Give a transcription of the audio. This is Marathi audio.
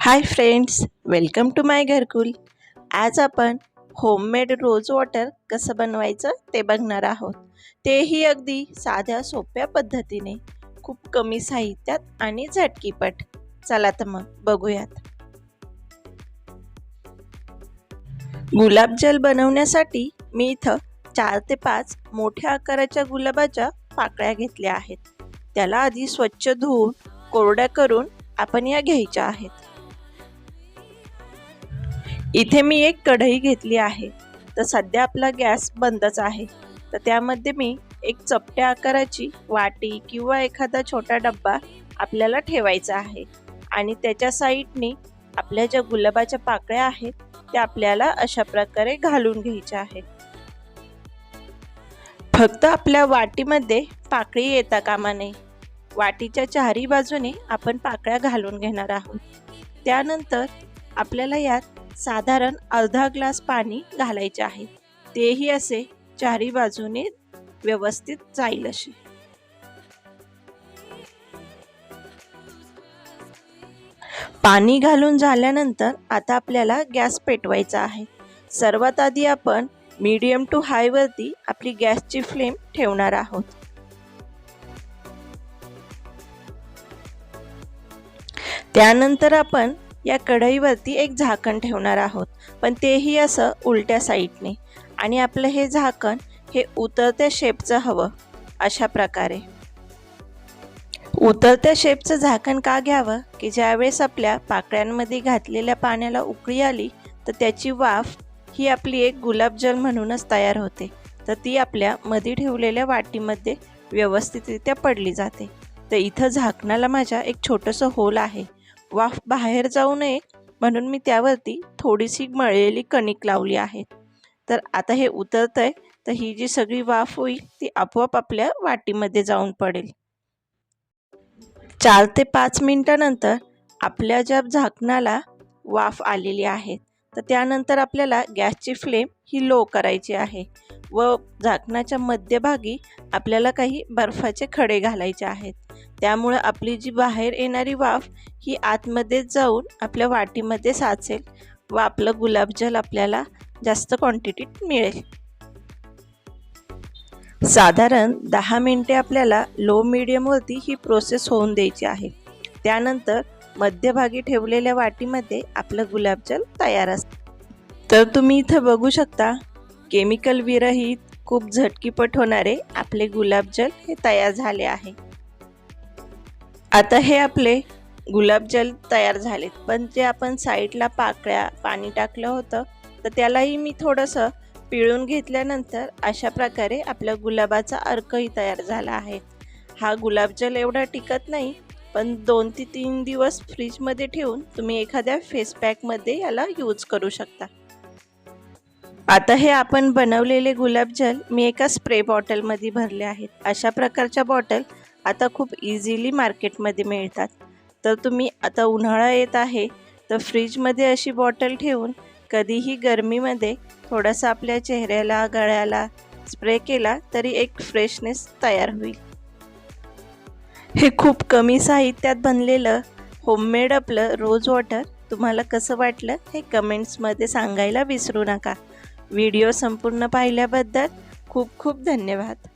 हाय फ्रेंड्स, वेलकम टू माय घरकुल। आज आपण होममेड रोज वॉटर कसं बनवायचं ते बघणार आहोत। तेही अगदी साध्या सोप्या पद्धतीने, खूप कमी साहित्यात आणि झटकीपट। चला तर मग बघूयात। गुलाबजल बनवण्यासाठी मी इथं 4 ते 5 मोठ्या आकाराच्या गुलाबाच्या पाकळ्या घेतल्या आहेत। त्याला आधी स्वच्छ धुवून कोरड्या करून आपण या घ्यायच्या आहेत। इथे मी एक कढई घेतली आहे। तर सध्या आपला गॅस बंदच आहे। तर त्यामध्ये मी एक चपट्या आकाराची वाटी किंवा एखादा छोटा डब्बा आपल्याला ठेवायचा आहे आणि त्याच्या साईडनी आपल्या ज्या गुलाबाच्या पाकळ्या आहेत त्या आपल्याला अशा प्रकारे घालून घ्यायच्या आहेत। फक्त आपल्या वाटीमध्ये पाकळी येता कामा नये। वाटीच्या चारही बाजूने आपण पाकळ्या घालून घेणार आहोत। त्यानंतर आपल्याला यात साधारण अर्धा ग्लास पाणी घालायचे आहे। तेही असे चारही बाजूने व्यवस्थित जाईल असे। पाणी घालून झाल्यानंतर आता आपल्याला गॅस पेटवायचा आहे। सर्वात आधी आपण मीडियम टू हाय वरती आपली गॅसची फ्लेम ठेवणार आहोत। त्यानंतर आपण या कढईवरती एक झाकण ठेवणार आहोत, पण तेही असं उलट्या साईडने, आणि आपलं हे झाकण हे उतरत्या शेपचं हवं अशा प्रकारे। उतरत्या शेपचं झाकण का घ्यावं की ज्यावेळेस आपल्या पाकळ्यांमध्ये घातलेल्या पाण्याला उकळी आली तर त्याची वाफ ही आपली एक गुलाबजल म्हणूनच तयार होते। तर ती आपल्या मध्ये ठेवलेल्या वाटीमध्ये व्यवस्थितरित्या पडली जाते। तर इथं झाकणाला माझ्या एक छोटंसं होल आहे। वाफ बाहेर जाऊ नये म्हणून मी त्यावरती थोडीशी मळलेली कणिक लावली आहे। तर आता हे उतरतंय, तर ही जी सगळी वाफ होईल ती आपोआप आपल्या वाटीमध्ये जाऊन पडेल। 4 ते 5 मिनिटानंतर आपल्या ज्या झाकणाला वाफ आलेली आहे, तर त्यानंतर आपल्याला गॅसची फ्लेम ही लो करायची आहे व झाकणाच्या मध्यभागी आपल्याला काही बर्फाचे खडे घालायचे आहेत। त्यामुळे आपली जी बाहेर येणारी वाफ ही आतमध्ये जाऊन आपल्या वाटीमध्ये साचेल व आपलं गुलाबजल आपल्याला जास्त क्वांटिटीत मिळेल। साधारण 10 मिनिटे आपल्याला लो मीडियम वरती ही प्रोसेस होऊन द्यायची आहे। त्यानंतर मध्यभागी ठेवलेल्या वाटीमध्ये आपलं गुलाबजल तयार असतं। तर तुम्ही इथे बघू शकता, केमिकल विरहित खूप झटकीपट होणारे आपले गुलाबजल हे तयार झाले आहे। आता हे आपले गुलाबजल तयार झालेत, पण जे आपण साईडला पाकळ्या पाणी टाकलं होतं तर त्यालाही मी थोडंसं पिळून घेतल्यानंतर अशा प्रकारे आपल्या गुलाबाचा अर्कही तयार झाला आहे। हा गुलाबजल एवढा टिकत नाही, पण 2 ते 3 दिवस फ्रीजमध्ये ठेवून तुम्ही एखाद्या फेस पॅकमध्ये याला यूज करू शकता। आता हे आपण बनवलेले गुलाबजल मी एका स्प्रे बॉटलमध्ये भरले आहेत। अशा प्रकारच्या बॉटल आता खूप इझिली मार्केटमध्ये मिळतात। तर तुम्ही आता उन्हाळा येत आहे तर फ्रीजमध्ये अशी बॉटल ठेवून कधीही गरमीमध्ये थोडासा आपल्या चेहऱ्याला गळ्याला स्प्रे केला तरी एक फ्रेशनेस तयार होईल। हे खूप कमी साहित्यात बनलेलं होममेड आपलं रोज वॉटर तुम्हाला कसं वाटलं हे कमेंट्समध्ये सांगायला विसरू नका। व्हिडिओ संपूर्ण पाहिल्याबद्दल खूप खूप धन्यवाद।